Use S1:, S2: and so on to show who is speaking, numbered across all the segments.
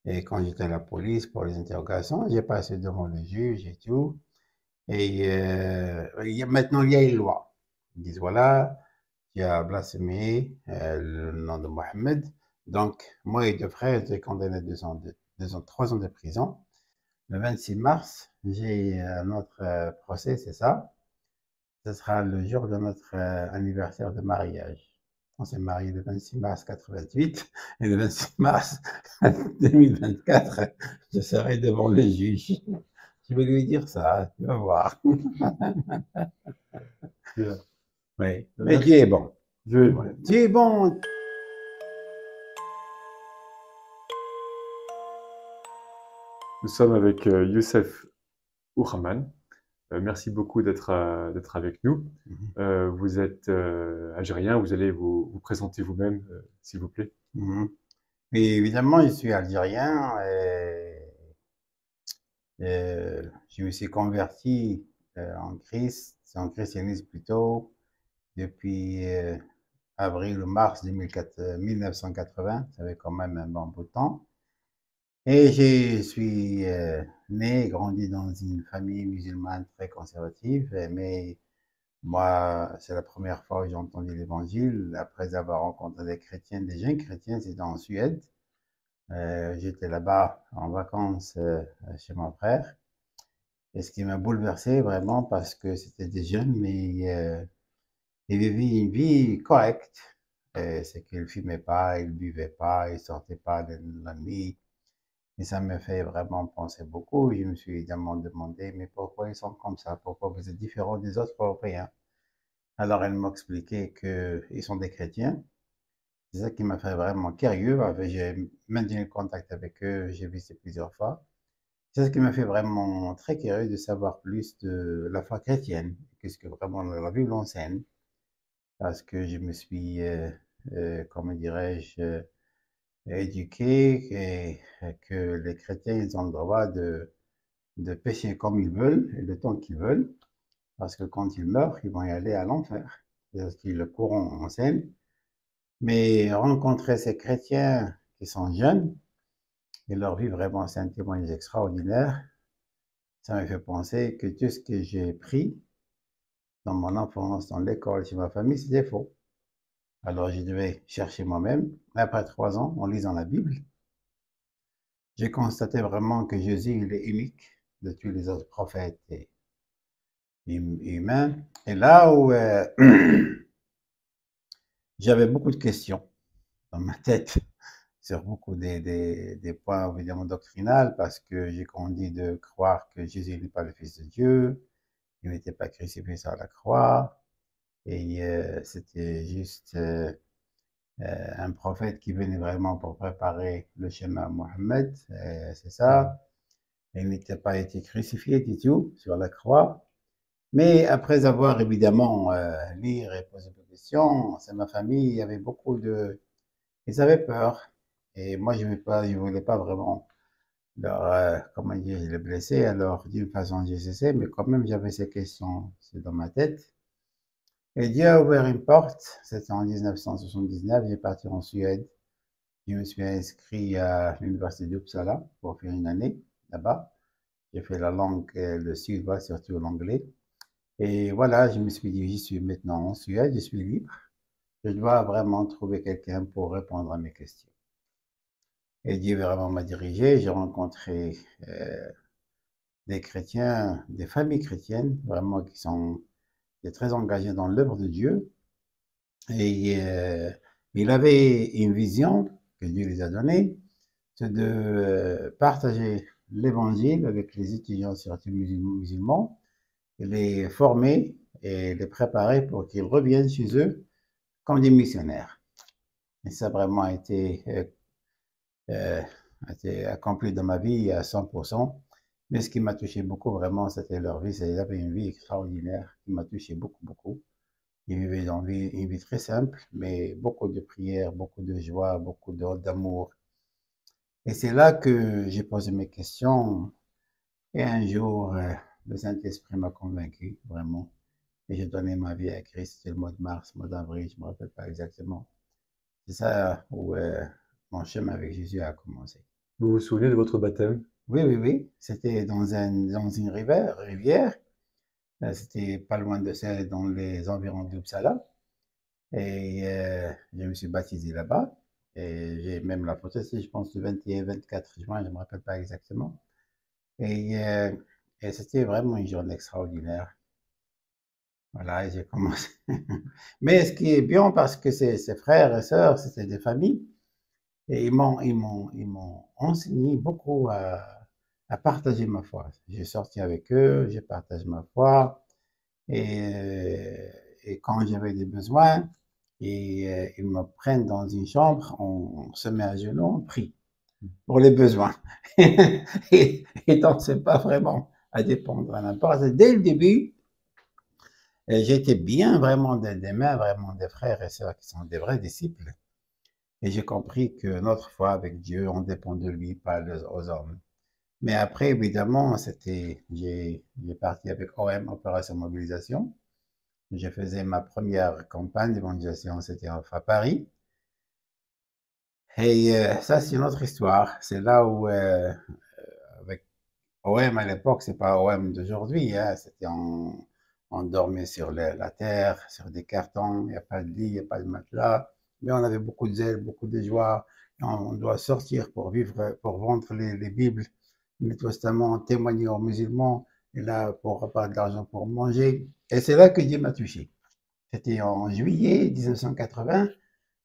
S1: Et quand j'étais à la police pour les interrogations, j'ai passé devant le juge et tout. Et maintenant, il y a une loi. Ils disent, voilà, tu as blasphémé le nom de Mohamed. Donc, moi et deux frères étaient condamnés à 3 ans de prison. Le 26 mars, j'ai notre procès, c'est ça. Ce sera le jour de notre anniversaire de mariage. On s'est marié le 26 mars 88 et le 26 mars 2024, je serai devant le juge. Je vais lui dire ça, tu vas voir.
S2: Bien.
S1: Oui, mais
S2: Merci.
S1: Dieu est bon.
S2: Je,
S1: Ouais. Dieu est bon.
S2: nous sommes avec Youssef Ourman. Merci beaucoup d'être avec nous.
S1: Mhm,
S2: Vous êtes algérien, vous allez vous présenter vous-même, s'il vous plaît.
S1: mhm. Et évidemment, je suis algérien je me suis converti en Christ, en christianisme plutôt, depuis avril ou mars 1980. Ça fait quand même un bon bout de temps. Et je suis né et grandi dans une famille musulmane très conservative, mais moi, c'est la première fois que j'ai entendu l'évangile après avoir rencontré des chrétiens, des jeunes chrétiens, c'était en Suède. J'étais là-bas en vacances chez mon frère. Et ce qui m'a bouleversé vraiment parce que c'était des jeunes, mais ils vivaient une vie correcte. C'est qu'ils ne fumaient pas, ils ne buvaient pas, ils ne sortaient pas de la nuit. Et ça me fait vraiment penser beaucoup. Je me suis évidemment demandé, mais pourquoi ils sont comme ça? Pourquoi vous êtes différents des autres Européens? Alors, elle m'a expliqué qu'ils sont des chrétiens. C'est ça qui m'a fait vraiment curieux. J'ai maintenu le contact avec eux, j'ai visité plusieurs fois. C'est ce qui m'a fait vraiment très curieux de savoir plus de la foi chrétienne, qu'est-ce que vraiment la Bible enseigne, parce que je me suis, comment dirais-je, éduqué que les chrétiens, ils ont le droit de pécher comme ils veulent et le temps qu'ils veulent, parce que quand ils meurent, ils vont y aller à l'enfer. C'est ce que le courant enseigne. Mais rencontrer ces chrétiens qui sont jeunes, et leur vie vraiment, c'est un témoignage extraordinaire. Ça m'a fait penser que tout ce que j'ai pris dans mon enfance, dans l'école, chez ma famille, c'était faux. Alors je devais chercher moi-même. Après 3 ans, en lisant la Bible, j'ai constaté vraiment que Jésus, il est unique de tous les autres prophètes et humains. Et là où j'avais beaucoup de questions dans ma tête sur beaucoup des points évidemment doctrinaux, parce que j'ai grandi de croire que Jésus n'est pas le Fils de Dieu, il n'était pas crucifié sur la croix, et c'était juste un prophète qui venait vraiment pour préparer le chemin à Mohammed, c'est ça. Il n'était pas été crucifié du tout sur la croix. Mais après avoir évidemment lu et posé des questions, c'est ma famille, il y avait beaucoup de... Ils avaient peur. Et moi, je voulais pas vraiment leur, comment dire, les blesser. Alors, d'une façon, j'ai cessé, mais quand même, j'avais ces questions, c'est dans ma tête. Et Dieu a ouvert une porte. C'était en 1979. J'ai parti en Suède. Je me suis inscrit à l'université d'Uppsala pour faire une année là-bas. J'ai fait la langue, le suédois, surtout l'anglais. Et voilà, je me suis dit, j'y suis maintenant en Suède, je suis libre. Je dois vraiment trouver quelqu'un pour répondre à mes questions. Et Dieu vraiment m'a dirigé. J'ai rencontré des chrétiens, des familles chrétiennes, vraiment qui sont très engagées dans l'œuvre de Dieu. Et il avait une vision que Dieu les a donnée, c'est de partager l'évangile avec les étudiants surtout musulmans, et les former et les préparer pour qu'ils reviennent chez eux comme des missionnaires. Et ça a vraiment euh, été accompli dans ma vie à 100%. Mais ce qui m'a touché beaucoup vraiment, c'était leur vie. Ils avaient une vie extraordinaire qui m'a touché beaucoup, beaucoup. Ils vivaient une vie très simple, mais beaucoup de prières, beaucoup de joie, beaucoup d'amour. Et c'est là que j'ai posé mes questions. Et un jour, le Saint-Esprit m'a convaincu, vraiment. Et j'ai donné ma vie à Christ. C'était le mois de mars, mois d'avril, je ne me rappelle pas exactement. C'est ça où mon chemin avec Jésus a commencé.
S2: Vous vous souvenez de votre baptême?
S1: Oui, oui, oui. C'était dans une rivière. C'était pas loin de ça, dans les environs d'Uppsala. Et je me suis baptisé là-bas. Et j'ai même la photo, c'est, je pense, le 21, 24 juin, je ne me rappelle pas exactement. Et, euh, et c'était vraiment une journée extraordinaire. Voilà, et j'ai commencé. Mais ce qui est bien, parce que ses frères et sœurs, c'était des familles, et ils m'ont enseigné beaucoup à partager ma foi. J'ai sorti avec eux, j'ai partagé ma foi, et quand j'avais des besoins, ils me prennent dans une chambre, on se met à genoux, on prie pour les besoins. Et donc, c'est pas vraiment à dépendre à n'importe. Dès le début, j'étais bien vraiment des mains, vraiment des frères et sœurs qui sont des vrais disciples. Et j'ai compris que notre foi avec Dieu, on dépend de lui, pas aux hommes. Mais après, évidemment, j'ai parti avec OM, Opération Mobilisation. Je faisais ma première campagne d'évangélisation, c'était à Paris. Et ça, c'est une autre histoire. C'est là où, avec OM à l'époque, c'est pas OM d'aujourd'hui, hein. On dormait sur la terre, sur des cartons, il n'y a pas de lit, il n'y a pas de matelas. Mais on avait beaucoup de zèle, beaucoup de joie. On doit sortir pour vivre, pour vendre les Bibles, les Testaments, témoigner aux musulmans, et là, pour avoir de l'argent pour manger. Et c'est là que Dieu m'a touché. C'était en juillet 1980.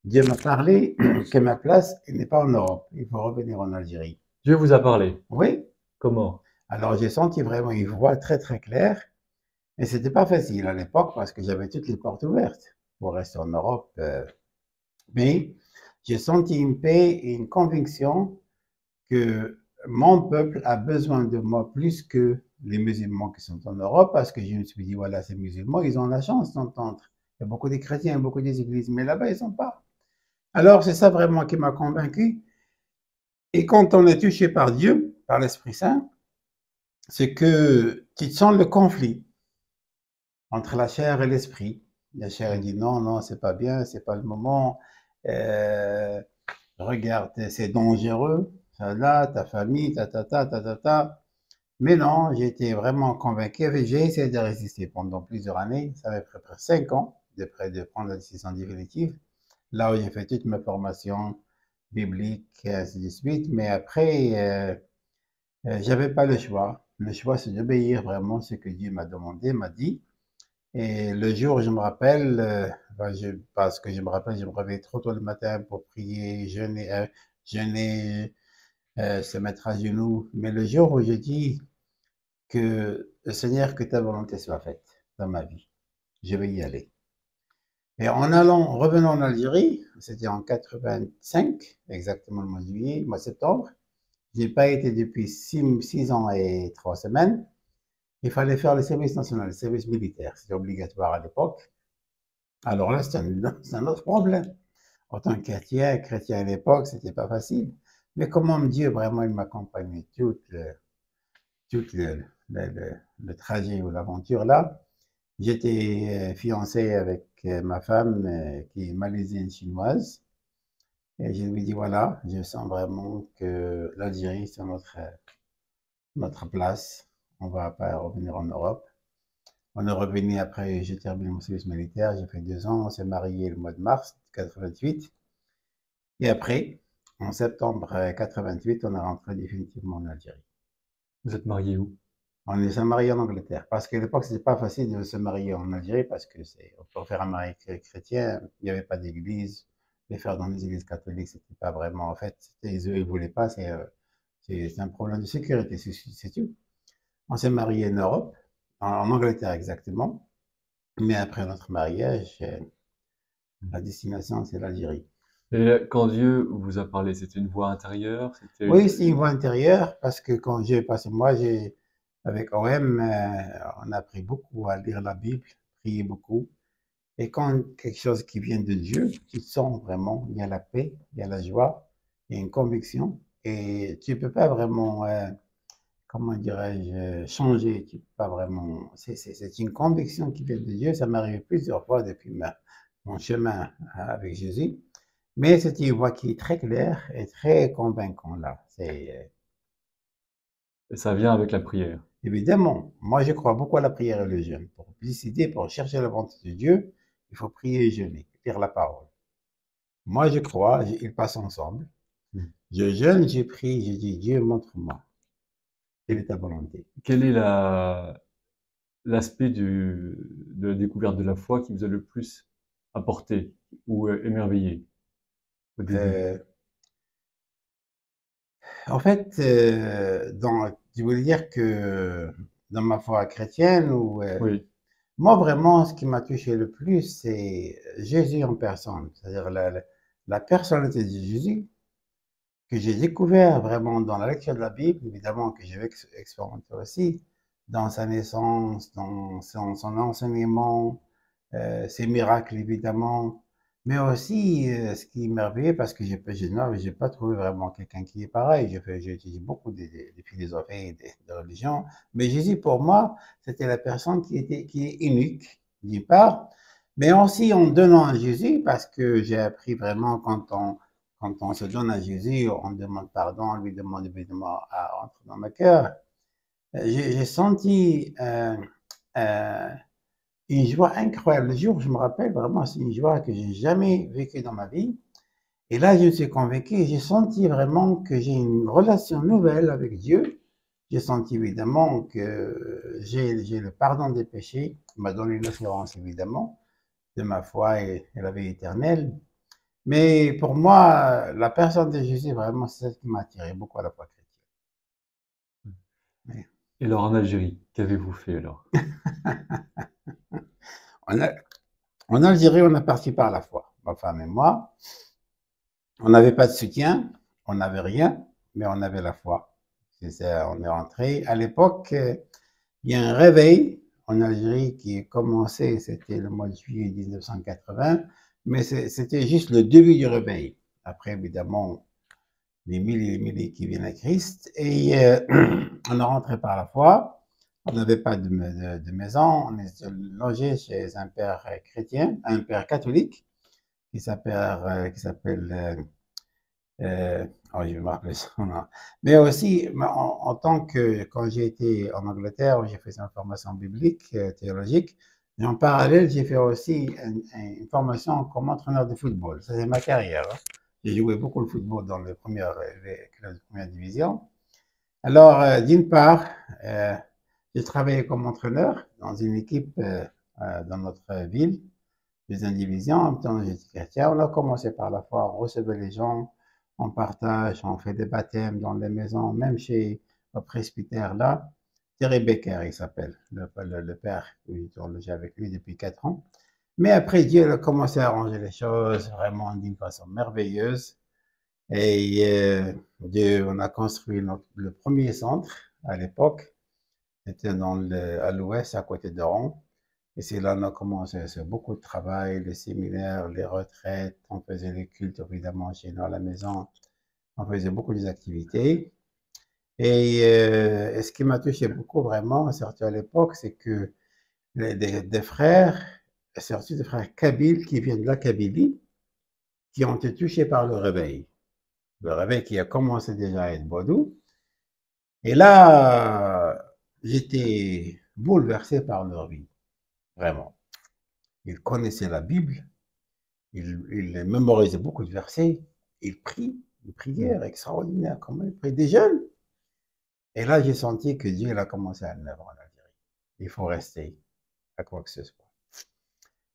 S1: Dieu m'a parlé que ma place n'est pas en Europe. Il faut revenir en Algérie.
S2: Dieu vous a parlé.
S1: Oui.
S2: Comment?
S1: Alors j'ai senti vraiment une voix très très claire. Et c'était pas facile à l'époque parce que j'avais toutes les portes ouvertes pour rester en Europe. Mais j'ai senti une paix et une conviction que mon peuple a besoin de moi plus que les musulmans qui sont en Europe, parce que je me suis dit, voilà, ces musulmans, ils ont la chance d'entendre. Il y a beaucoup de chrétiens, beaucoup d'églises, mais là-bas, ils ne sont pas. Alors, c'est ça vraiment qui m'a convaincu. Et quand on est touché par Dieu, par l'Esprit Saint, c'est que tu sens le conflit entre la chair et l'esprit. La chair dit non, non, c'est pas bien, c'est pas le moment. Euh, Regarde, c'est dangereux. Ça là, ta famille, ta. Mais non, j'ai été vraiment convaincu. J'ai essayé de résister pendant plusieurs années. Ça m'a pris près 5 ans de prendre la décision définitive. Là où j'ai fait toute ma formation biblique, et ainsi de suite. Mais après, j'avais pas le choix. Le choix, c'est d'obéir vraiment à ce que Dieu m'a demandé, m'a dit. Et le jour, je me rappelle, parce que je me rappelle, je me réveillais trop tôt le matin pour prier, jeûner, se mettre à genoux. Mais le jour où je dis que le Seigneur, que ta volonté soit faite dans ma vie, je vais y aller. Et revenant en Algérie, c'était en 85, exactement le mois de juillet, mois de septembre. Je n'ai pas été depuis 6 ans et 3 semaines. Il fallait faire le service national, le service militaire. C'était obligatoire à l'époque. Alors là, c'est un autre problème. En tant que chrétien à l'époque, c'était pas facile. Mais comment Dieu, vraiment, il m'accompagnait tout le trajet ou l'aventure là. J'étais fiancé avec ma femme qui est malaisienne chinoise. Et je lui dis, voilà, je sens vraiment que l'Algérie, c'est notre place. On va pas revenir en Europe. On est revenu après, j'ai terminé mon service militaire, j'ai fait 2 ans, on s'est marié le mois de mars 88. Et après, en septembre 88, on est rentré définitivement en Algérie.
S2: Vous êtes marié où?
S1: On s'est marié en Angleterre. Parce qu'à l'époque, c'était pas facile de se marier en Algérie parce que pour faire un mariage chrétien, il n'y avait pas d'église. Les faire dans les églises catholiques, c'était pas vraiment, en fait, ils voulaient pas, c'est un problème de sécurité, c'est tout. On s'est marié en Europe, en Angleterre exactement. Mais après notre mariage, la destination, c'est l'Algérie.
S2: Et quand Dieu vous a parlé, c'était une voix intérieure? C'était...
S1: Oui, c'est une voie intérieure parce que quand j'ai passé, moi, avec OM, on a appris beaucoup à lire la Bible, prier beaucoup. Et quand quelque chose qui vient de Dieu, tu sens vraiment, il y a la paix, il y a la joie, il y a une conviction. Et tu ne peux pas vraiment, comment dirais-je, changer. Tu peux pas vraiment. C'est une conviction qui vient de Dieu. Ça m'est arrivé plusieurs fois depuis mon chemin avec Jésus. Mais c'est une voix qui est très claire et très convaincante là.
S2: Et ça vient avec la prière.
S1: Évidemment, moi je crois beaucoup à la prière et le jeûne. Pour décider, pour chercher la volonté de Dieu, il faut prier et jeûner, lire la parole. Moi je crois, ils passent ensemble.
S2: Mm.
S1: Je jeûne, je prie, je dis Dieu, montre-moi, quelle est
S2: Et
S1: ta volonté.
S2: quel est l'aspect de la découverte de la foi qui vous a le plus apporté ou émerveillé au début?
S1: Euh, En fait, je voulais dire que dans ma foi chrétienne,
S2: Oui,
S1: moi vraiment, ce qui m'a touché le plus, c'est Jésus en personne, c'est-à-dire la personnalité de Jésus que j'ai découvert vraiment dans la lecture de la Bible, évidemment que j'ai expérimenté aussi, dans sa naissance, dans son enseignement, ses miracles évidemment, mais aussi ce qui est merveilleux parce que j'ai pas trouvé vraiment quelqu'un qui est pareil. J'ai étudié beaucoup de philosophies et de religions, mais Jésus pour moi, c'était la personne qui est unique, d'une part, mais aussi en donnant à Jésus parce que j'ai appris vraiment quand on se donne à Jésus, on demande pardon, on lui demande évidemment à entrer dans le cœur. J'ai senti une joie incroyable. Le jour où je me rappelle vraiment, c'est une joie que j'ai jamais vécue dans ma vie. Et là, je me suis convaincu, j'ai senti vraiment que j'ai une relation nouvelle avec Dieu. J'ai senti évidemment que j'ai le pardon des péchés. Il m'a donné une assurance évidemment de ma foi et la vie éternelle. Mais pour moi, la personne de Jésus, vraiment, c'est celle qui m'a attiré beaucoup à la foi chrétienne.
S2: et alors en Algérie, qu'avez-vous fait alors?
S1: On a, en Algérie, on a parti par la foi, ma femme et moi. On n'avait pas de soutien, on n'avait rien, mais on avait la foi. On est rentré. À l'époque, il y a un réveil en Algérie qui a commencé, c'était le mois de juillet 1980, mais c'était juste le début du réveil. Après, évidemment, les milliers et les milliers qui viennent à Christ. Et on est rentré par la foi. On n'avait pas de maison. On est logé chez un père chrétien, un père catholique qui s'appelle oh, je vais me rappeler son nom. Mais aussi, en tant que, quand j'ai été en Angleterre, où j'ai fait une formation biblique, théologique, et en parallèle, j'ai fait aussi une formation comme entraîneur de football. Ça, c'est ma carrière. Hein. J'ai joué beaucoup le football dans les clubs de première division. Alors, d'une part, euh, j'ai travaillé comme entraîneur dans une équipe dans notre ville, deuxième division. En même temps, j'étais chrétien. On a commencé par la foi, on recevait les gens, on partage, on fait des baptêmes dans les maisons, même chez le presbytère là. Thierry Becker, il s'appelle, le père, j'ai logé avec lui depuis 4 ans. Mais après, Dieu a commencé à arranger les choses vraiment d'une façon merveilleuse. Et Dieu, on a construit le premier centre à l'époque. C'était à l'ouest, à côté de Rouen. Et c'est là qu'on a commencé. C'est beaucoup de travail, les séminaires, les retraites. On faisait les cultes, évidemment, chez nous à la maison. On faisait beaucoup d'activités. Et ce qui m'a touché beaucoup, vraiment, surtout à l'époque, c'est que des frères, surtout des frères kabyles qui viennent de la Kabylie, qui ont été touchés par le réveil. Le réveil qui a commencé déjà à être vaudou. Et là, j'étais bouleversé par leur vie, vraiment. Ils connaissaient la Bible, ils mémorisaient beaucoup de versets, ils prient, une prière extraordinaire, comment ils prient des jeunes. Et là, j'ai senti que Dieu a commencé à l'œuvre en Algérie. Il faut rester à quoi que ce soit.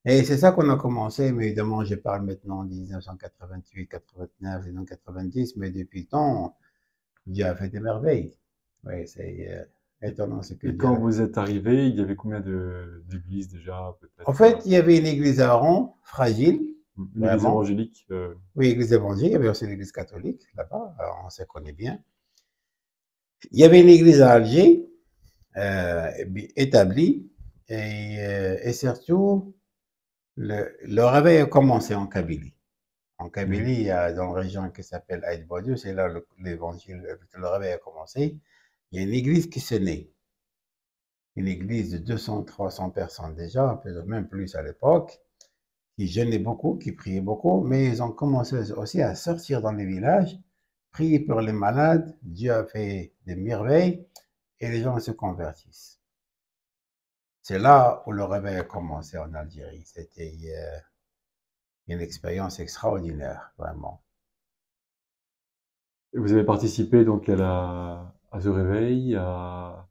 S1: Et c'est ça qu'on a commencé, mais évidemment, je parle maintenant de 1988, 89, 1990, mais depuis le temps, Dieu a fait des merveilles. Oui, c'est étonnant ce que
S2: Et
S1: Dieu
S2: quand
S1: a fait.
S2: vous êtes arrivé, il y avait combien d'églises déjà,
S1: En
S2: peut-être?
S1: fait, il y avait une église à Rouen, fragile,
S2: Une église
S1: vraiment.
S2: évangélique?
S1: Oui, église évangélique, il y avait aussi l'église catholique là-bas, on se connaît bien. Il y avait une église à Alger, établie, et surtout, le réveil a commencé en Kabylie. En
S2: Mhm.
S1: Kabylie, dans la région qui s'appelle Aït Bodiou, c'est là l'évangile, le réveil a commencé. Il y a une église qui s'est née, une église de 200, 300 personnes déjà, même plus à l'époque, qui jeûnaient beaucoup, qui priaient beaucoup, mais ils ont commencé aussi à sortir dans les villages, prier pour les malades. Dieu a fait des merveilles et les gens se convertissent. C'est là où le réveil a commencé en Algérie. C'était une expérience extraordinaire, vraiment.
S2: Et vous avez participé donc à ce réveil, à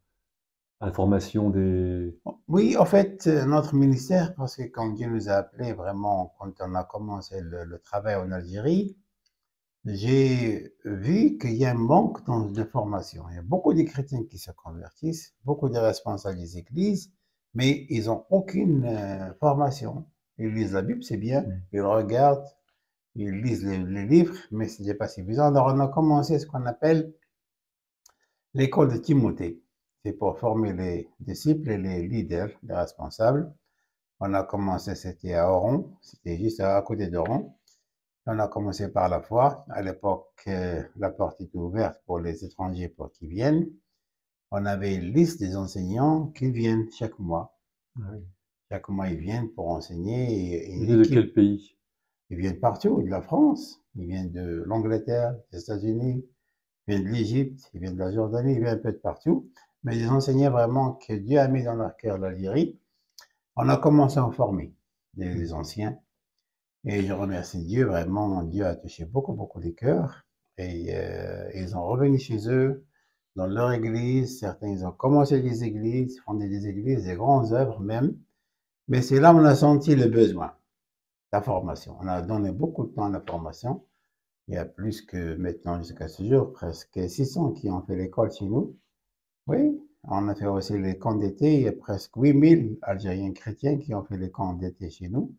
S2: la formation des...
S1: Oui, en fait, notre ministère, parce que quand Dieu nous a appelés, vraiment, quand on a commencé le travail en Algérie, j'ai vu qu'il y a un manque de formation. Il y a beaucoup de chrétiens qui se convertissent, beaucoup de responsables des églises, mais ils n'ont aucune formation. Ils lisent la Bible, c'est bien, ils regardent, ils lisent les livres, mais ce n'est pas suffisant. Alors, on a commencé ce qu'on appelle l'école de Timothée. C'est pour former les disciples et les leaders, les responsables. On a commencé, c'était à Oran, c'était juste à côté d'Oran. On a commencé par la foi. À l'époque, la porte était ouverte pour les étrangers pour qu'ils viennent. On avait une liste des enseignants qui viennent chaque mois.
S2: Ah oui.
S1: Chaque mois, ils viennent pour enseigner.
S2: Ils venaient de quel pays?
S1: Ils viennent partout, de la France, ils viennent de l'Angleterre, des États-Unis, ils viennent de l'Égypte, ils viennent de la Jordanie, ils viennent un peu de partout. Mais ils enseignaient vraiment que Dieu a mis dans leur cœur l'Algérie. On a commencé à en former des anciens. Et je remercie Dieu, vraiment, Dieu a touché beaucoup de cœurs. Et ils sont revenus chez eux, dans leur église. Certains, ils ont commencé des églises, fondé des églises, des grandes œuvres même. Mais c'est là où on a senti le besoin, la formation. On a donné beaucoup de temps à la formation. Il y a plus que maintenant, jusqu'à ce jour, presque 600 qui ont fait l'école chez nous. Oui, on a fait aussi les camps d'été. Il y a presque 8000 Algériens chrétiens qui ont fait les camps d'été chez nous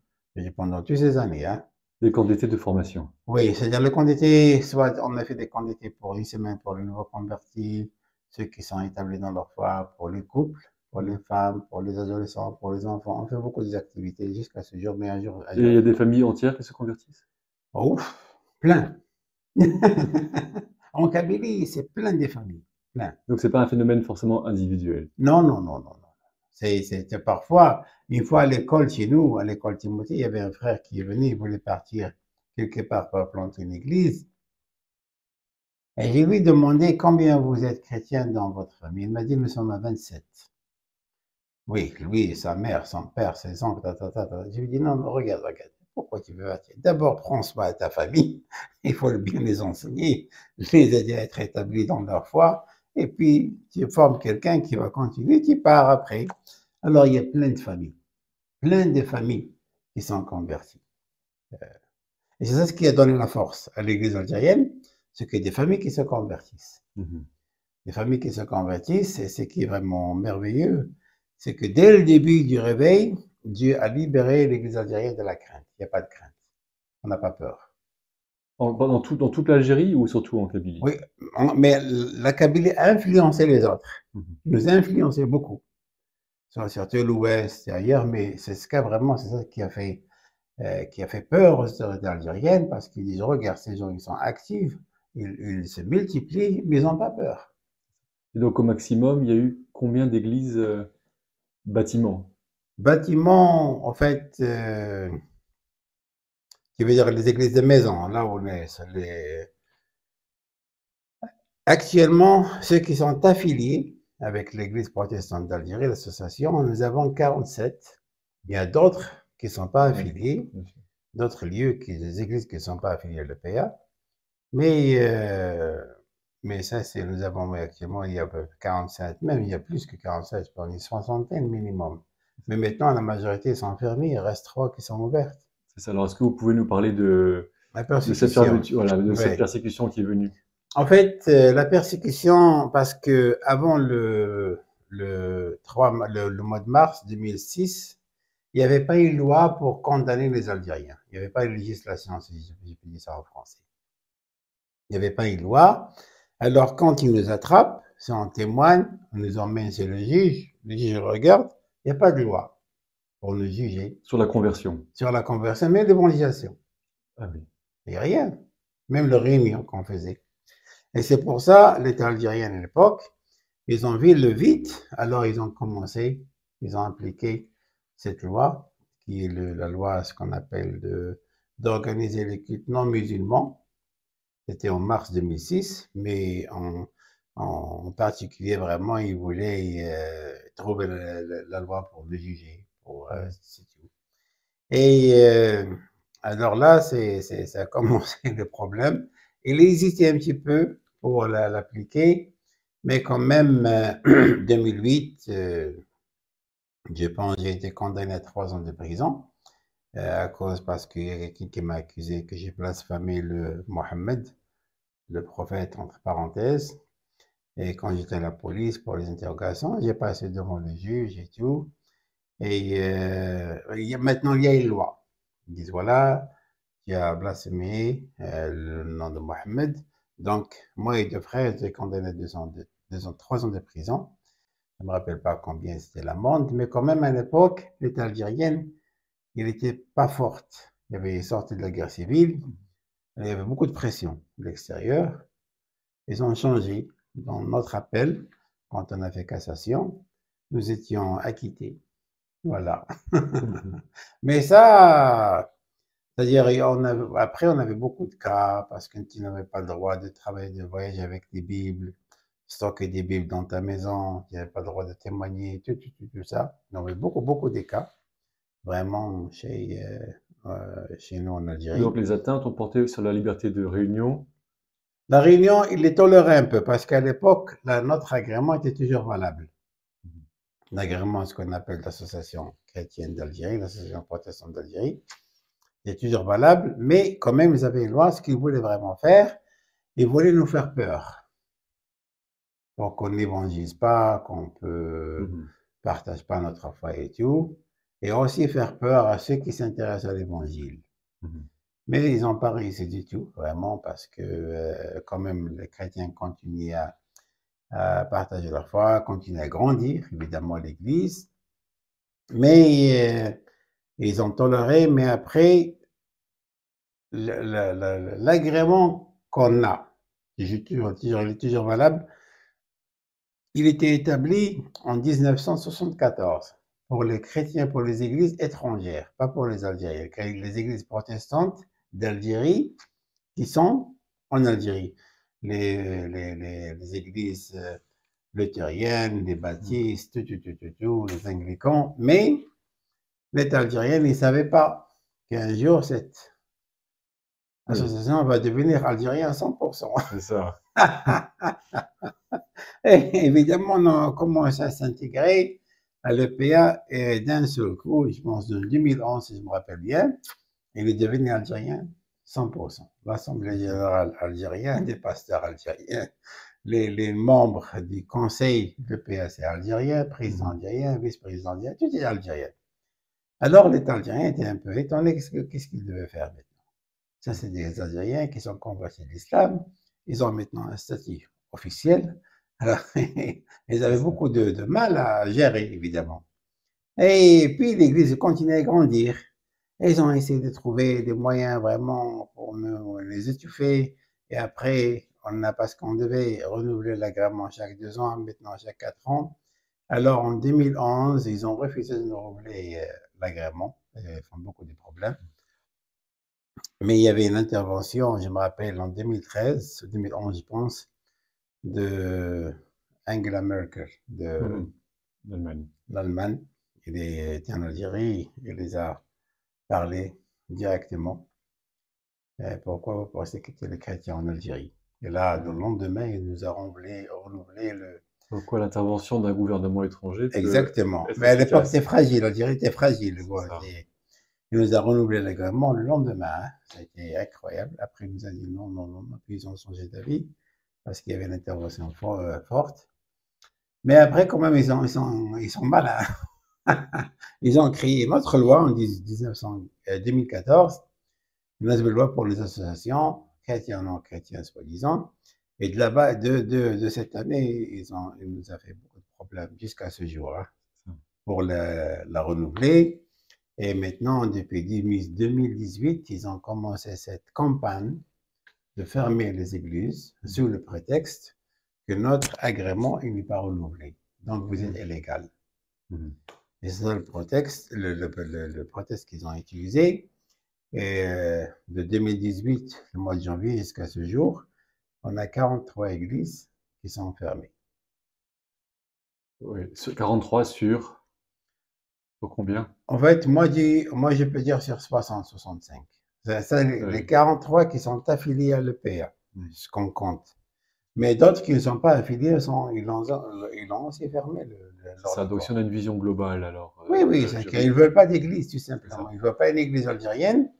S1: pendant toutes ces années. Hein.
S2: Des camps d'été de formation.
S1: Oui, c'est-à-dire le camp d'été, soit on a fait des camps d'été pour une semaine pour les nouveaux convertis, ceux qui sont établis dans leur foi, pour les couples, pour les femmes, pour les adolescents, pour les enfants. On fait beaucoup d'activités jusqu'à ce jour, mais un jour,
S2: Et il y a des familles entières qui se convertissent?
S1: ouf, plein. En Kabylie, c'est plein de familles, plein.
S2: Donc c'est pas un phénomène forcément individuel.
S1: Non. C'était parfois, une fois à l'école chez nous, à l'école Timothée, il y avait un frère qui est venu, il voulait partir quelque part pour planter une église. Et je lui ai demandé combien vous êtes chrétiens dans votre famille. Il m'a dit, nous sommes à 27. Oui, lui, sa mère, son père, ses oncles, Je lui ai dit, non, regarde. Pourquoi tu veux partir? D'abord, prends soin de ta famille. Il faut bien les enseigner, les aider à être établis dans leur foi. Et puis, tu formes quelqu'un qui va continuer, tu pars après. Alors, il y a plein de familles qui sont converties. Et c'est ça ce qui a donné la force à l'Église algérienne, c'est que des familles qui se convertissent. Des familles qui se convertissent, et ce qui est vraiment merveilleux, c'est que dès le début du réveil, Dieu a libéré l'Église algérienne de la crainte. Il n'y a pas de crainte. On n'a pas peur.
S2: Dans toute l'Algérie ou surtout en Kabylie?
S1: Oui, mais la Kabylie a influencé les autres. Il nous a influencé beaucoup. Surtout l'Ouest et ailleurs, mais c'est ce vraiment, c'est ça qui a fait peur aux autorités algériennes parce qu'ils disent, regarde, ces gens, ils sont actifs, ils se multiplient, mais ils n'ont pas peur.
S2: Et donc au maximum, il y a eu combien d'églises bâtiments?
S1: Bâtiments, en fait, qui veut dire les églises de maison, là où on est, Actuellement, ceux qui sont affiliés avec l'Église protestante d'Algérie, l'association, nous avons 47. Il y a d'autres qui ne sont pas affiliés, d'autres lieux, des églises qui ne sont pas affiliées à l'EPA. Mais ça, nous avons actuellement, il y a 47, même il y a plus que 47, je pense, une soixantaine minimum. Mais maintenant, la majorité sont fermées, il reste 3 qui sont ouvertes.
S2: C'est ça. Alors, est-ce que vous pouvez nous parler de cette persécution qui est venue?
S1: En fait, la persécution, parce que avant le mois de mars 2006, il n'y avait pas une loi pour condamner les Algériens. Il n'y avait pas une législation, si je peux dire ça en français. Il n'y avait pas une loi. Alors, quand ils nous attrapent, si on témoigne, on nous emmène chez le juge regarde, il n'y a pas de loi pour nous juger.
S2: Sur la conversion.
S1: Sur la conversion, mais l'évangélisation.
S2: Ah oui.
S1: Il n'y a rien. Même le réunion qu'on faisait. Et c'est pour ça, l'État algérien à l'époque, ils ont vu le vide, alors ils ont commencé, ils ont appliqué cette loi qui est la loi, ce qu'on appelle d'organiser les cultes non musulmans. C'était en mars 2006, mais en particulier, vraiment, ils voulaient trouver la loi pour le juger. C'est tout. Et alors là, ça a commencé le problème. Il hésitait un petit peu pour l'appliquer, mais quand même, 2008, je pense, j'ai été condamné à 3 ans de prison à cause parce qu'il y a quelqu'un qui m'a accusé que j'ai blasphémé le Mohammed, le prophète entre parenthèses. Et quand j'étais à la police pour les interrogations, j'ai passé devant le juge et tout. Et maintenant, il y a une loi. Ils disent voilà, tu as blasphémé le nom de Mohammed. Donc, moi et deux frères étaient condamnés à 3 ans de prison. Je ne me rappelle pas combien c'était l'amende, mais quand même à l'époque, l'État algérien, il n'était pas forte. Il avait sorti de la guerre civile, il y avait beaucoup de pression de l'extérieur. Ils ont changé. Dans notre appel, quand on a fait cassation, nous étions acquittés. Voilà. Mais ça, c'est-à-dire, après, on avait beaucoup de cas parce que tu n'avais pas le droit de travailler, de voyager avec des Bibles, stocker des Bibles dans ta maison, tu n'avais pas le droit de témoigner, tout ça. On avait beaucoup, beaucoup de cas, vraiment, chez nous en
S2: Et donc
S1: Algérie.
S2: les atteintes ont porté sur la liberté de réunion.
S1: La réunion, il les tolérait un peu parce qu'à l'époque, notre agrément était toujours valable. L'agrément, ce qu'on appelle l'association chrétienne d'Algérie, l'association protestante d'Algérie, est toujours valable, mais quand même, ils avaient une loi, ce qu'ils voulaient vraiment faire, ils voulaient nous faire peur. Pour qu'on n'évangélise pas, qu'on ne partage pas notre foi et tout, et aussi faire peur à ceux qui s'intéressent à l'évangile. Mais ils n'ont pas réussi du tout, vraiment, parce que quand même, les chrétiens continuent à partager leur foi, continuent à grandir, évidemment, l'Église, mais ils ont toléré, mais après, l'agrément qu'on a, il est toujours valable, il était établi en 1974 pour les chrétiens, pour les églises étrangères, pas pour les Algériens, les églises protestantes d'Algérie qui sont en Algérie. Les églises luthériennes, les baptistes, les anglicans, mais l'État algérien ne savait pas qu'un jour cette l'association va devenir algérienne à 100%.
S2: C'est ça.
S1: Et évidemment, on a commencé à s'intégrer à l'EPA et d'un seul coup, je pense en 2011, si je me rappelle bien, il est devenu algérien 100%. L'Assemblée générale algérienne, des pasteurs algériens, les membres du conseil de l'EPA, c'est algérien, président algérien, vice-président algérien, tout est algérien. Alors l'État algérien était un peu étonné, qu'est-ce qu'il devait faire maintenant? Ça, c'est des Algériens qui sont convertis à l'islam. Ils ont maintenant un statut officiel. Alors, ils avaient beaucoup de mal à gérer, évidemment. Et puis, l'Église continuait à grandir. Et ils ont essayé de trouver des moyens vraiment pour nous les étouffer. Et après, parce qu'on devait renouveler l'agrément chaque 2 ans, maintenant chaque 4 ans. Alors, en 2011, ils ont refusé de nous renouveler l'agrément. Ils font beaucoup de problèmes. Mais il y avait une intervention, je me rappelle, en 2013, 2011, je pense, de Angela Merkel, de l'Allemagne. Il était en Algérie, il les a parlé directement. Pourquoi vous pensez qu'il était les chrétiens en Algérie? Et là, le lendemain, il nous a renouvelé le...
S2: Pourquoi l'intervention d'un gouvernement étranger peut
S1: Exactement.
S2: être
S1: Mais à l'époque,
S2: efficace.
S1: c'était fragile, l'Algérie était fragile.
S2: C'est
S1: Il nous a renouvelé l'agrément le lendemain. Hein. Ça a été incroyable. Après, il nous a dit non, non, non. Puis ils ont changé d'avis parce qu'il y avait une intervention forte. Mais après, quand même, ils sont malins. Ils ont créé notre loi en 2014, une nouvelle loi pour les associations, chrétiens, non chrétiens, soi-disant. Et de là-bas, de cette année, il nous a fait beaucoup de problèmes jusqu'à ce jour hein, pour la renouveler. Et maintenant, depuis 2018, ils ont commencé cette campagne de fermer les églises sous le prétexte que notre agrément n'est pas renouvelé. Donc, vous êtes illégal. Et c'est ça le prétexte, le prétexte qu'ils ont utilisé. Et de 2018, le mois de janvier jusqu'à ce jour, on a 43 églises qui sont fermées.
S2: Oui, 43 sur combien?
S1: En fait, moi, je peux dire sur 60, 65. Ça, les
S2: Oui,
S1: 43 qui sont affiliés à l'EPA, ce qu'on compte. Mais d'autres qui ne sont pas affiliés, ils ont aussi fermé
S2: c'est
S1: leur
S2: ça. Donc, si on
S1: local.
S2: a une vision globale, alors,
S1: Oui,
S2: de
S1: oui, c'est qu'ils
S2: l'Algérie,
S1: ne veulent pas d'église, tout
S2: c'est
S1: simplement.
S2: ça.
S1: Ils ne veulent pas une église algérienne,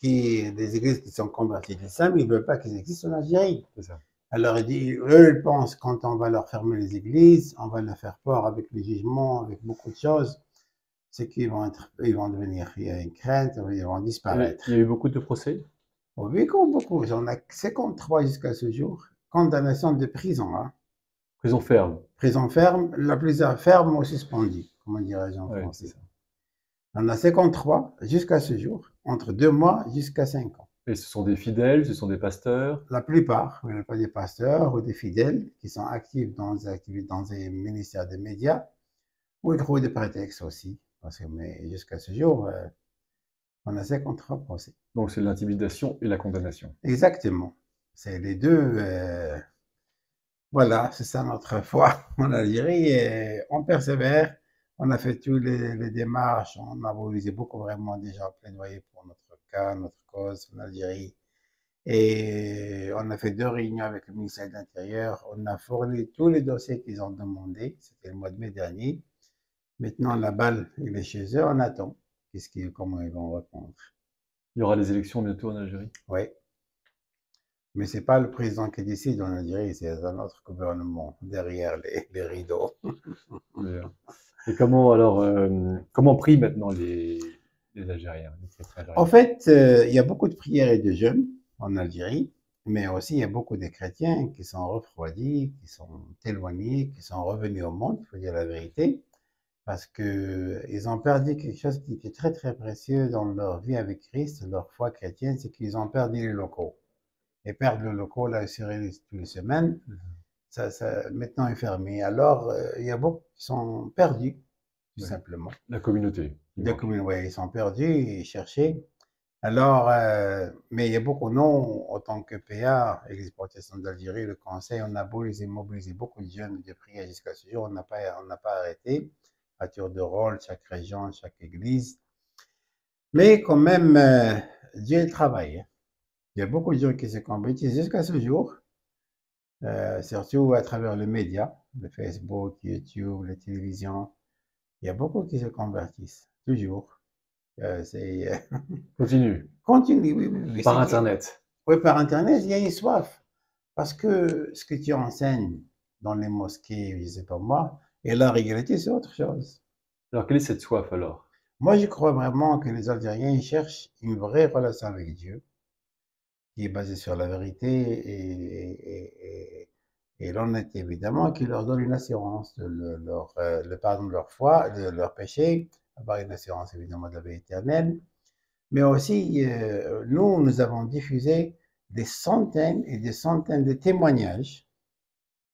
S1: des églises qui sont converties à l'islam, ils ne veulent pas qu'ils existent en Algérie.
S2: C'est ça.
S1: Alors, eux, ils pensent quand on va leur fermer les églises, on va leur faire peur avec les jugements, avec beaucoup de choses, c'est ils vont devenir, il y a une crainte, ils vont
S2: Il y a
S1: disparaître.
S2: eu beaucoup de procès?
S1: Oui, comme beaucoup, j'en ai 53 jusqu'à ce jour. Condamnation de prison, hein.
S2: Prison ferme.
S1: Prison ferme, la prison ferme ou suspendue, comment dirais-je en
S2: Oui, c'est
S1: français.
S2: ça.
S1: On a 53 jusqu'à ce jour, entre 2 mois jusqu'à 5 ans.
S2: Et ce sont des fidèles, ce sont des pasteurs.
S1: La plupart, il n'y a pas des pasteurs ou des fidèles qui sont actifs dans des ministères des médias, ou ils trouvent des prétextes aussi. Parce que, mais jusqu'à ce jour, on a 53 procès.
S2: Donc, c'est l'intimidation et la condamnation.
S1: Exactement. C'est les deux. Voilà, c'est ça notre foi en Algérie. Et on persévère. On a fait toutes les démarches. On a mobilisé beaucoup vraiment déjà plaidoyer pour notre cas, notre cause en Algérie. Et on a fait 2 réunions avec le ministère de l'Intérieur. On a fourni tous les dossiers qu'ils ont demandés. C'était le mois de mai dernier. Maintenant, la balle, il est chez eux. On attend. Comment ils vont répondre.
S2: Il y aura des élections bientôt en Algérie.
S1: Oui. Mais ce n'est pas le président qui décide en Algérie, c'est un autre gouvernement derrière les rideaux.
S2: Mais, et comment alors, comment prient maintenant les Algériens, les chrétiens
S1: En
S2: algériens?
S1: fait, il y a beaucoup de prières et de jeûnes en Algérie, mais aussi il y a beaucoup de chrétiens qui sont refroidis, qui sont éloignés, qui sont revenus au monde, il faut dire la vérité, parce qu'ils ont perdu quelque chose qui était très très précieux dans leur vie avec Christ, leur foi chrétienne, c'est qu'ils ont perdu les locaux. Et perdre le local là, toutes les semaines, ça maintenant est fermé. Alors, il y a beaucoup qui sont perdus, tout
S2: Oui.
S1: simplement.
S2: La communauté qui
S1: Des
S2: manque.
S1: communes, ouais, ils sont perdus et cherchés. Alors, mais il y a beaucoup, non, en tant que PA, Église protestante d'Algérie, le conseil, on a mobilisé beaucoup de jeunes de prière jusqu'à ce jour, on n'a pas arrêté, à tour de rôle, chaque région, chaque église. Mais quand même, Dieu travaille, hein. Il y a beaucoup de gens qui se convertissent jusqu'à ce jour, surtout à travers les médias, le Facebook, YouTube, la télévision. Il y a beaucoup qui se convertissent, toujours. C'est
S2: Continue.
S1: continue, oui, oui, oui.
S2: Par Internet.
S1: Oui, par Internet, il y a une soif. Parce que ce que tu enseignes dans les mosquées, je ne sais pas moi, et la réalité, c'est autre chose.
S2: Alors, quelle est cette soif alors?
S1: Moi, je crois vraiment que les Algériens ils cherchent une vraie relation avec Dieu, qui est basée sur la vérité et l'honnêteté, évidemment, qui leur donne une assurance de le pardon de leur foi, de leur péché, avoir une assurance, évidemment, de la vie éternelle. Mais aussi, nous avons diffusé des centaines et des centaines de témoignages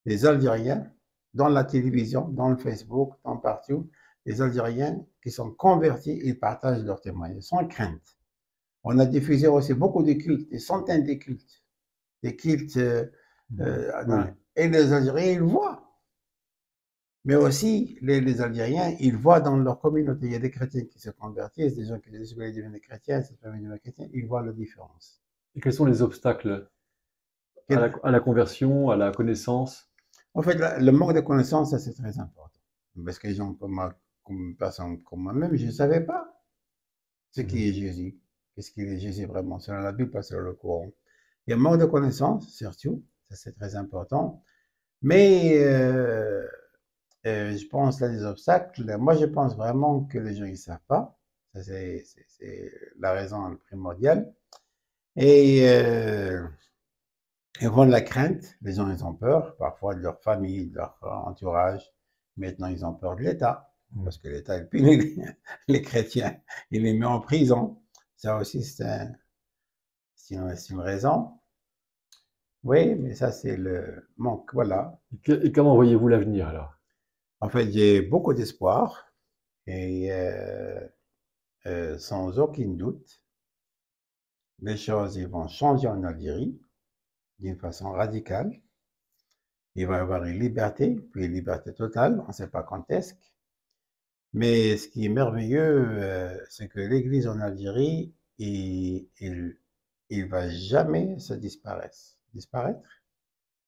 S1: des Algériens dans la télévision, dans le Facebook, dans partout, des Algériens qui sont convertis et partagent leurs témoignages sans crainte. On a diffusé aussi beaucoup de cultes, des centaines de cultes, des cultes,
S2: Oui.
S1: et les Algériens, ils voient. Mais aussi, les Algériens, ils voient dans leur communauté, il y a des chrétiens qui se convertissent, des gens qui disent qu'ils deviennent chrétiens, cette famille devient chrétienne, ils voient la différence.
S2: Et quels sont les obstacles à la conversion, à la connaissance?
S1: En fait, le manque de connaissances, ça c'est très important. Parce que les gens comme une personne comme moi-même, je ne savais pas ce qui est Jésus. Qu'est-ce qu'il est Jésus vraiment, selon la Bible, pas selon le courant. Il y a un manque de connaissances, surtout, ça c'est très important. Mais je pense là des obstacles. Moi, je pense vraiment que les gens ne savent pas. Ça, c'est la raison primordiale. Et ils vont de la crainte. Les gens, ils ont peur, parfois de leur famille, de leur entourage. Maintenant, ils ont peur de l'État. Parce que l'État, il punit les chrétiens. Il les met en prison. Ça aussi, c'est une raison. Oui, mais ça, c'est le manque. Voilà.
S2: Et comment voyez-vous l'avenir alors?
S1: En fait, j'ai beaucoup d'espoir. Et sans aucun doute, les choses ils vont changer en Algérie d'une façon radicale. Il va y avoir une liberté, puis une liberté totale, on ne sait pas quand est-ce. Mais ce qui est merveilleux, c'est que l'Église en Algérie, il va jamais se disparaître,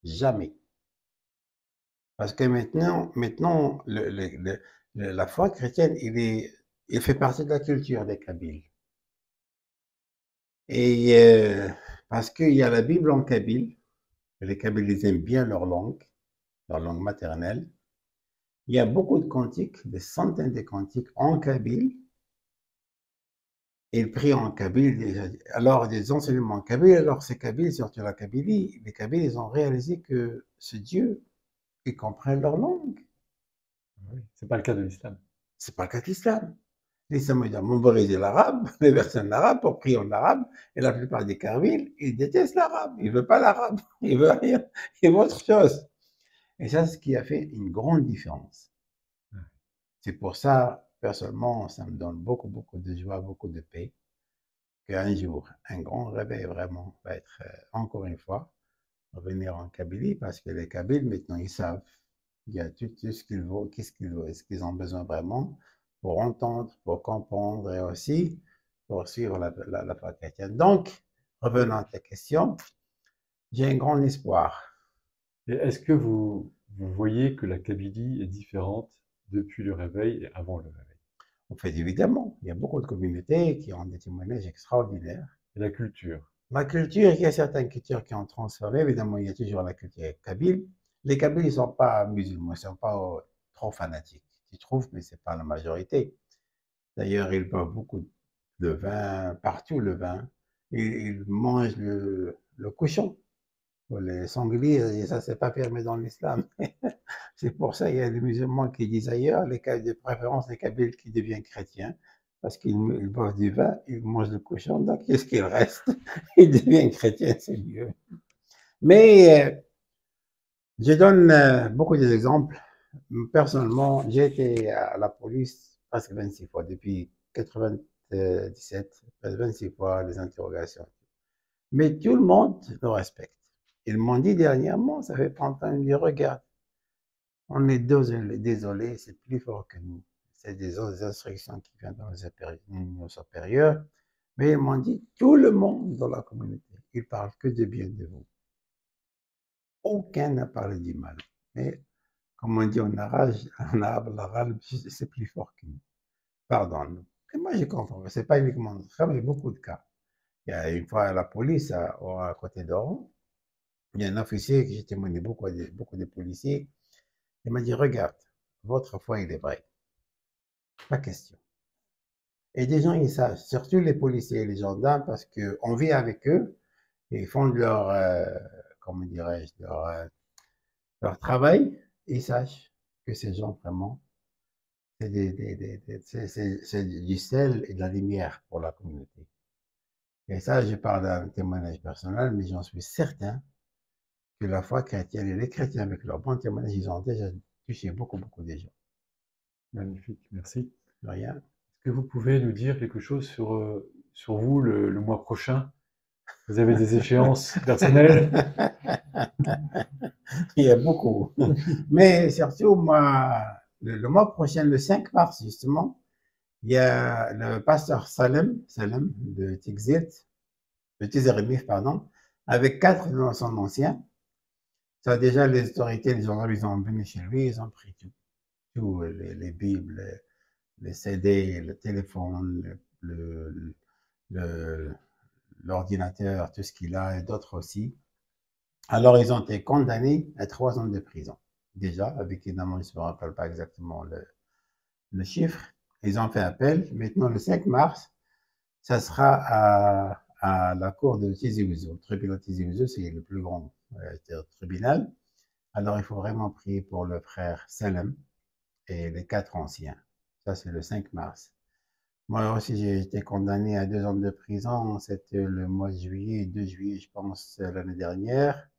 S1: jamais. Parce que maintenant la foi chrétienne, il fait partie de la culture des Kabyles. Et parce qu'il y a la Bible en kabyle, les Kabyles ils aiment bien leur langue maternelle. Il y a beaucoup de cantiques, des centaines de cantiques en kabyle. Ils prient en kabyle. Alors, des enseignements en kabyle, alors ces kabyles, surtout la Kabylie, les kabyles, ils ont réalisé que ce Dieu, il comprend leur langue.
S2: Oui. C'est pas le cas de l'islam.
S1: C'est pas le cas de l'islam. L'islam, il a mémorisé l'arabe, les versets en arabe pour prier en arabe, et la plupart des kabyles, ils détestent l'arabe. Ils ne veulent pas l'arabe. Ils veulent rien. Ils veulent autre chose. Et ça, c'est ce qui a fait une grande différence. C'est pour ça, personnellement, ça me donne beaucoup, beaucoup de joie, beaucoup de paix, qu'un jour, un grand réveil vraiment va être, encore une fois, revenir en Kabylie, parce que les Kabyles, maintenant, ils savent, il y a tout ce qu'ils veulent, qu'est-ce qu'ils veulent, ce qu'ils ont besoin vraiment pour entendre, pour comprendre et aussi pour suivre la foi chrétienne. Donc, revenant à ta question, j'ai un grand espoir.
S2: Et est-ce que vous voyez que la Kabylie est différente depuis le réveil et avant le réveil?
S1: En fait, évidemment, il y a beaucoup de communautés qui ont des témoignages extraordinaires.
S2: Et la culture?
S1: La culture, il y a certaines cultures qui ont transformé. Évidemment, il y a toujours la culture kabyle. Les Kabyles, ils ne sont pas musulmans, ils ne sont pas trop fanatiques. Ils trouvent, mais ce n'est pas la majorité. D'ailleurs, ils boivent beaucoup de vin, partout le vin. Ils mangent le cochon, les sangliers, et ça, c'est pas permis dans l'islam. C'est pour ça qu'il y a des musulmans qui disent ailleurs, les cas de préférence, les Kabyles qui deviennent chrétiens, parce qu'ils boivent du vin, ils mangent le cochon, donc qu'est-ce qu'il reste? Ils deviennent chrétiens, c'est mieux. Mais je donne beaucoup d'exemples. Personnellement, j'ai été à la police presque 26 fois, depuis 97, presque 26 fois les interrogations. Mais tout le monde le respecte. Ils m'ont dit dernièrement, ça fait 30 ans, ils me disent, regarde, on est désolé, c'est plus fort que nous. C'est des autres instructions qui viennent dans nos supérieurs. Mais ils m'ont dit, tout le monde dans la communauté, ils parlent que de bien de vous. Aucun n'a parlé du mal. Mais comme on dit en arabe, l'arabe, c'est plus fort que nous. Pardon. Et moi, je comprends. Ce n'est pas uniquement notre cas, mais beaucoup de cas. Il y a une fois à la police, à côté d'Oran, il y a un officier qui j'ai témoigné beaucoup de policiers. Il m'a dit, regarde, votre foi, il est vrai. Pas question. Et des gens, ils savent, surtout les policiers et les gendarmes, parce qu'on vit avec eux, et ils font leur, comment dirais-je, leur travail, ils sachent que ces gens, vraiment, c'est du sel et de la lumière pour la communauté. Et ça, je parle d'un témoignage personnel, mais j'en suis certain que la foi chrétienne et les chrétiens, avec leur bon témoignage, ils ont déjà touché beaucoup, beaucoup de gens.
S2: Magnifique, merci.
S1: De rien.
S2: Est-ce que vous pouvez nous dire quelque chose sur vous le mois prochain? Vous avez des échéances personnelles?
S1: Il y a beaucoup. Mais surtout, moi, le mois prochain, le 5 mars, justement, il y a le pasteur Salem de Tigzit, de Tizeremif, pardon, avec 4 de son ancien. Ça, déjà, les autorités, les gendarmes, ils ont venu chez lui, ils ont pris tout les Bibles, les CD, le téléphone, le- l'ordinateur, tout ce qu'il a, et d'autres aussi. Alors, ils ont été condamnés à 3 ans de prison. Déjà, avec évidemment, je ne me rappelle pas exactement le chiffre. Ils ont fait appel. Maintenant, le 5 mars, ça sera à la cour de Tizi Ouzou. Le tribunal de Tizi Ouzou, c'est le plus grand tribunal. Alors, il faut vraiment prier pour le frère Salem et les 4 anciens. Ça, c'est le 5 mars. Moi aussi, j'ai été condamné à 2 ans de prison. C'était le mois de juillet, 2 juillet, je pense, l'année dernière,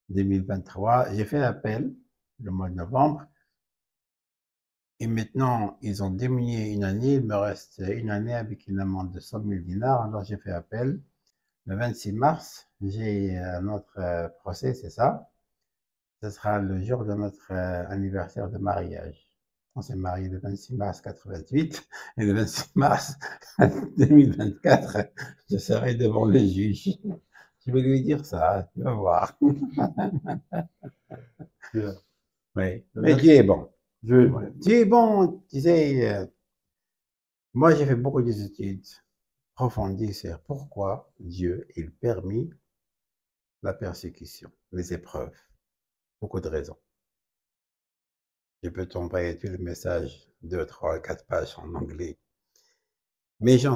S1: 2023. J'ai fait appel le mois de novembre. Et maintenant, ils ont diminué une année, il me reste une année avec une amende de 100 000 dinars, alors j'ai fait appel. Le 26 mars, j'ai un autre procès, c'est ça. Ce sera le jour de notre anniversaire de mariage. On s'est marié le 26 mars 88 et le 26 mars 2024, je serai devant le juge. Je vais lui dire ça, tu vas voir.
S2: Bien.
S1: Oui, mais Dieu
S2: Merci.
S1: est bon.
S2: Dieu est bon.
S1: Dieu est bon, tu sais, moi j'ai fait beaucoup d'études approfondies sur pourquoi Dieu il permet la persécution, les épreuves, beaucoup de raisons. Je peux t'envoyer tout le message, 2, 3, 4 pages en anglais. Mais je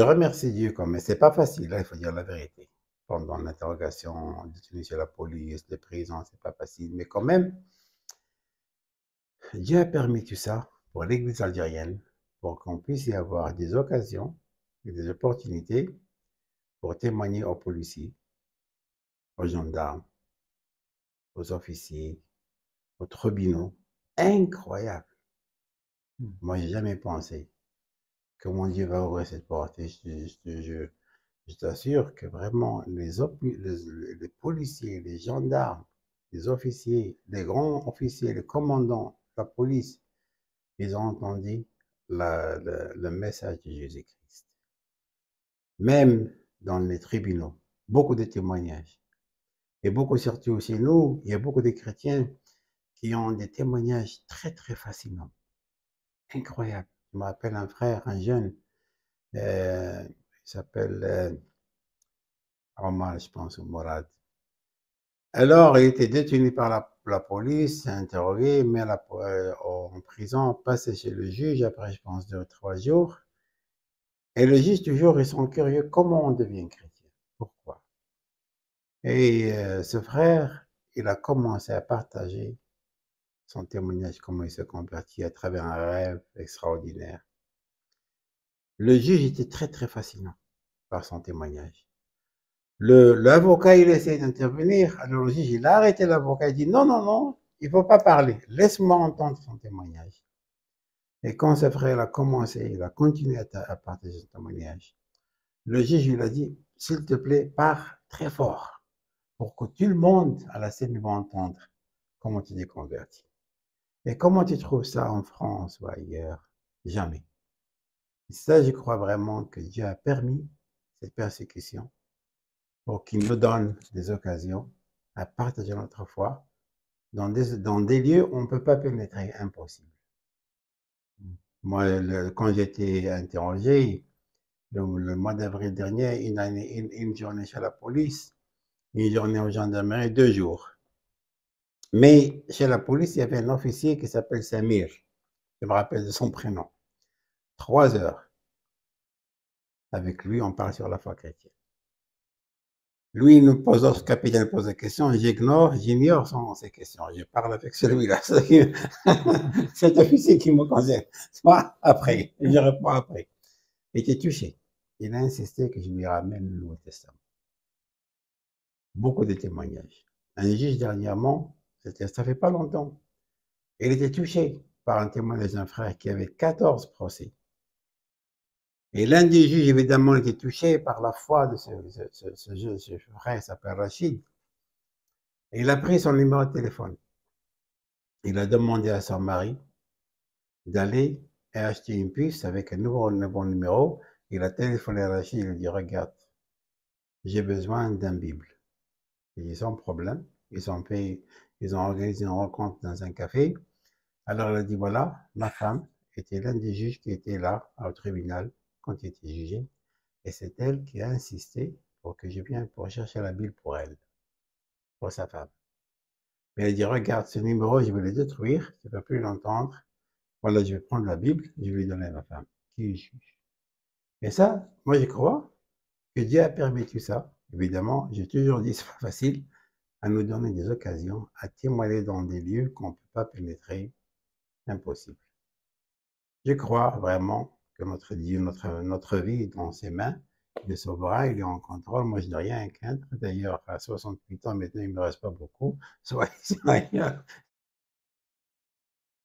S1: remercie Dieu quand même. C'est pas facile, là, il faut dire la vérité. Pendant l'interrogation, d'utiliser la police, les prisons, c'est pas facile. Mais quand même, Dieu a permis tout ça pour l'Église algérienne, pour qu'on puisse y avoir des occasions et des opportunités pour témoigner aux policiers, aux gendarmes, aux officiers, aux tribunaux. Incroyable. Moi, j'ai jamais pensé que mon Dieu va ouvrir cette porte. Et je t'assure que vraiment, les policiers, les gendarmes, les officiers, les grands officiers, les commandants, la police, ils ont entendu le message de Jésus-Christ. Même dans les tribunaux, beaucoup de témoignages. Et beaucoup, surtout chez nous, il y a beaucoup de chrétiens qui ont des témoignages très, très fascinants. Incroyables. Je me rappelle un frère, un jeune, il s'appelle Omar, je pense, ou Morad. Alors, il était détenu par la police, interrogé, mis en prison, passé chez le juge, après, je pense, 2 ou 3 jours. Et le juge, toujours, ils sont curieux, comment on devient chrétien? Pourquoi? Et ce frère, il a commencé à partager son témoignage, comment il s'est converti à travers un rêve extraordinaire. Le juge était très, très fascinant par son témoignage. L'avocat, il essaie d'intervenir. Alors le juge, il a arrêté l'avocat. Il dit non, non, non, il ne faut pas parler. Laisse-moi entendre son témoignage. Et quand ce frère a commencé, il a continué à partager son témoignage. Le juge lui a dit, s'il te plaît, parle très fort pour que tout le monde à la scène va entendre comment tu t'es converti. Et comment tu trouves ça en France ou ailleurs? Jamais. Et ça, je crois vraiment que Dieu a permis cette persécution pour qu'il nous donne des occasions à partager notre foi dans des lieux où on ne peut pas pénétrer, impossible. Moi, quand j'étais interrogé, le mois d'avril dernier, une journée chez la police, une journée aux gendarmerie, 2 jours. Mais chez la police, il y avait un officier qui s'appelle Samir. Je me rappelle de son prénom. 3 heures. Avec lui, on parle sur la foi chrétienne. Lui, il nous pose, le capitaine pose des questions, j'ignore ses questions. Je parle avec celui-là. Cet officier qui me concerne. Moi, après, je réponds après. Il était touché. Il a insisté que je lui ramène le Nouveau Testament. Beaucoup de témoignages. Un juge dernièrement, ça fait pas longtemps, il était touché par un témoignage d'un frère qui avait 14 procès. Et l'un des juges, évidemment, était touché par la foi de ce frère, il s'appelle Rachid. Et il a pris son numéro de téléphone. Il a demandé à son mari d'aller et acheter une puce avec un nouveau numéro. Il a téléphoné à Rachid, il lui a dit, regarde, j'ai besoin d'un Bible. Il dit, sans problème. Ils ont organisé une rencontre dans un café. Alors il a dit, voilà, ma femme était l'un des juges qui était là au tribunal quand il était jugé. Et c'est elle qui a insisté pour que je vienne pour chercher la Bible pour elle, pour sa femme. Mais elle dit, regarde, ce numéro, je vais le détruire, tu ne peux plus l'entendre. Voilà, je vais prendre la Bible, je vais lui donner à ma femme, qui est juge. Et ça, moi je crois que Dieu a permis tout ça. Évidemment, j'ai toujours dit, c'est pas facile, à nous donner des occasions, à témoigner dans des lieux qu'on ne peut pas pénétrer, impossible. Je crois vraiment que notre Dieu, notre vie est dans ses mains. Il le sauvera, il est en contrôle. Moi, je n'ai rien à craindre. D'ailleurs, à 68 ans, maintenant, il ne me reste pas beaucoup. Soyez